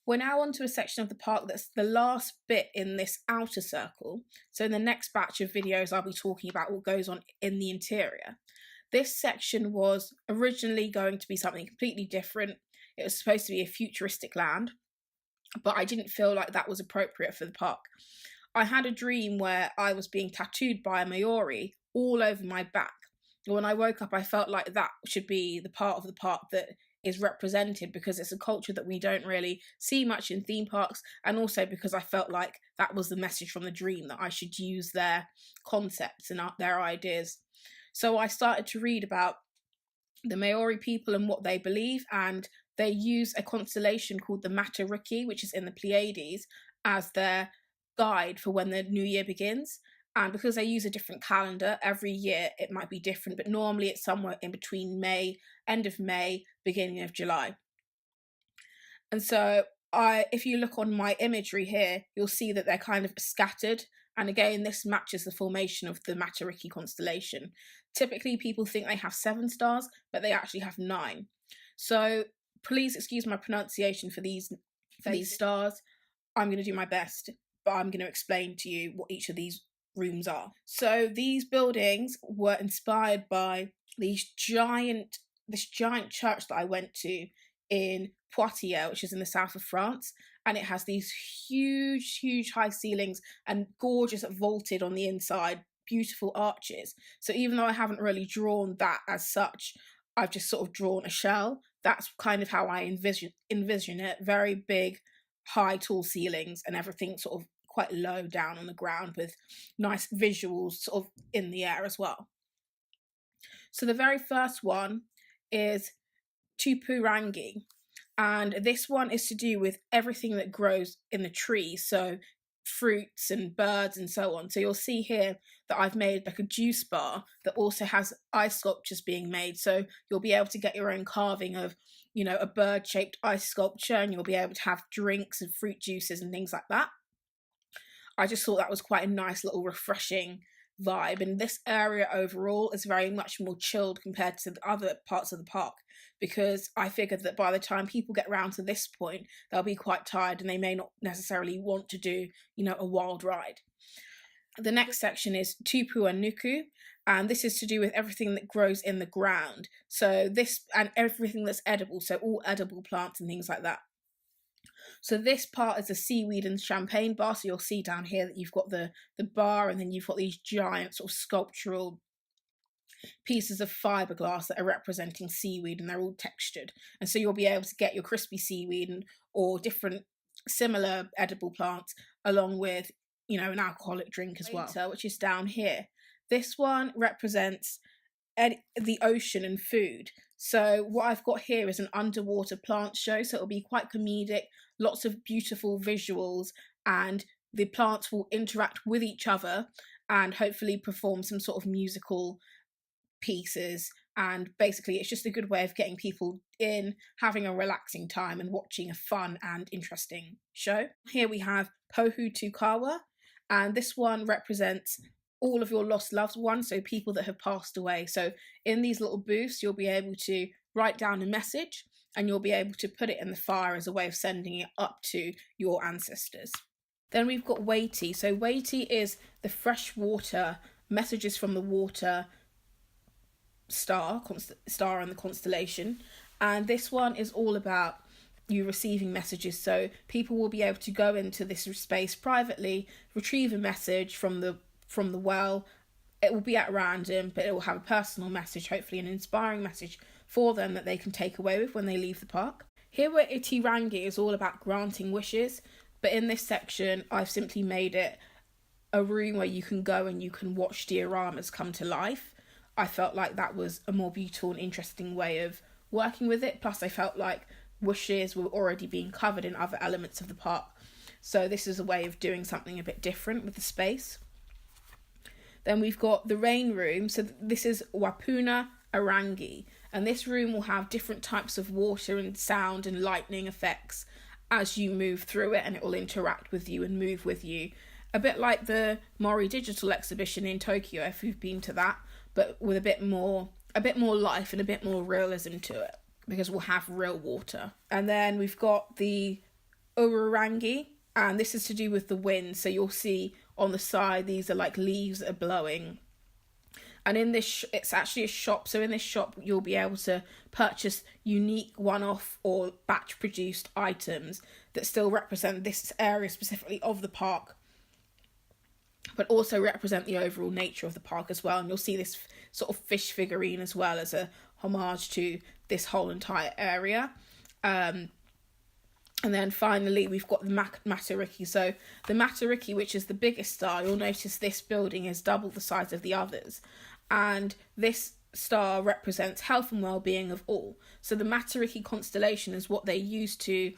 We're now onto a section of the park that's the last bit in this outer circle. So in the next batch of videos, I'll be talking about what goes on in the interior. This section was originally going to be something completely different. It was supposed to be a futuristic land, but I didn't feel like that was appropriate for the park. I had a dream where I was being tattooed by a Maori all over my back. When I woke up, I felt like that should be the part of the park that is represented, because it's a culture that we don't really see much in theme parks, and also because I felt like that was the message from the dream, that I should use their concepts and their ideas. So I started to read about the Maori people and what they believe, and they use a constellation called the Matariki, which is in the Pleiades, as their guide for when the new year begins. And because they use a different calendar every year, it might be different, but normally it's somewhere in between May, end of May, beginning of July. And so if you look on my imagery here, you'll see that they're kind of scattered. And again, this matches the formation of the Matariki constellation. Typically, people think they have 7 stars, but they actually have 9. So please excuse my pronunciation for these stars. I'm going to do my best, but I'm going to explain to you what each of these rooms are. So these buildings were inspired by this giant church that I went to in Poitiers, which is in the south of France, and it has these huge high ceilings and gorgeous vaulted on the inside, beautiful arches. So even though I haven't really drawn that as such, I've just sort of drawn a shell. That's kind of how I envision it. Very big, high, tall ceilings, and everything sort of quite low down on the ground with nice visuals sort of in the air as well. So the very first one is Tupurangi, and this one is to do with everything that grows in the trees, so fruits and birds and so on. So you'll see here that I've made like a juice bar that also has ice sculptures being made, so you'll be able to get your own carving of, you know, a bird-shaped ice sculpture, and you'll be able to have drinks and fruit juices and things like that. I just thought that was quite a nice little refreshing vibe, and this area overall is very much more chilled compared to the other parts of the park, because I figured that by the time people get around to this point, they'll be quite tired and they may not necessarily want to do, you know, a wild ride. The next section is Tupuanuku, and this is to do with everything that grows in the ground. So this, and everything that's edible, so all edible plants and things like that. So this part is a seaweed and champagne bar. So you'll see down here that you've got the bar, and then you've got these giant sort of sculptural pieces of fiberglass that are representing seaweed, and they're all textured. And so you'll be able to get your crispy seaweed or different similar edible plants, along with, you know, an alcoholic drink as well, which is down here. This one represents the ocean and food. So what I've got here is an underwater plant show, so it'll be quite comedic, lots of beautiful visuals, and the plants will interact with each other and hopefully perform some sort of musical pieces. And basically it's just a good way of getting people in, having a relaxing time and watching a fun and interesting show. Here we have Pohu Tukawa, and this one represents all of your lost loved ones, so people that have passed away. So in these little booths, you'll be able to write down a message, and you'll be able to put it in the fire as a way of sending it up to your ancestors. Then we've got Waiti. So Waiti is the freshwater messages from the water star in the constellation, and this one is all about you receiving messages. So people will be able to go into this space privately, retrieve a message from the well. It will be at random, but it will have a personal message, hopefully an inspiring message for them that they can take away with when they leave the park. Here where Itirangi is all about granting wishes, but in this section I've simply made it a room where you can go and you can watch dioramas come to life. I felt like that was a more beautiful and interesting way of working with it, plus I felt like wishes were already being covered in other elements of the park, so this is a way of doing something a bit different with the space. Then we've got the rain room. So this is Wapuna Arangi, and this room will have different types of water and sound and lightning effects as you move through it, and it will interact with you and move with you. A bit like the Mori Digital exhibition in Tokyo, if you've been to that, but with a bit more life and a bit more realism to it, because we'll have real water. And then we've got the Ururangi, and this is to do with the wind. So you'll see on the side, these are like leaves that are blowing. And in this, it's actually a shop. So in this shop, you'll be able to purchase unique one-off or batch-produced items that still represent this area specifically of the park, but also represent the overall nature of the park as well. And you'll see this sort of fish figurine as well as a homage to this whole entire area. And then finally, we've got the Matariki. So the Matariki, which is the biggest star, you'll notice this building is double the size of the others. And this star represents health and well-being of all. So the Matariki constellation is what they use to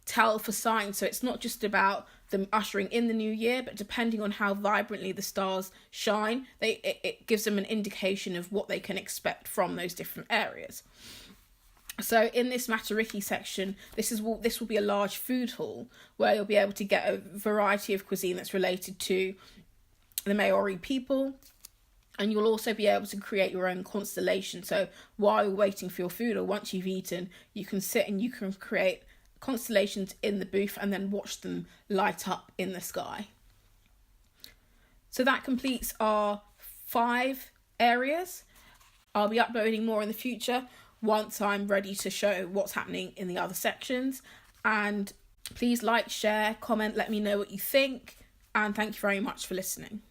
tell for signs. So it's not just about them ushering in the new year, but depending on how vibrantly the stars shine, it gives them an indication of what they can expect from those different areas. So in this Matariki section, this will be a large food hall where you'll be able to get a variety of cuisine that's related to the Maori people. And you'll also be able to create your own constellation. So while you're waiting for your food, or once you've eaten, you can sit and you can create constellations in the booth and then watch them light up in the sky. So that completes our 5 areas. I'll be uploading more in the future once I'm ready to show what's happening in the other sections. And please like, share, comment, let me know what you think. And thank you very much for listening.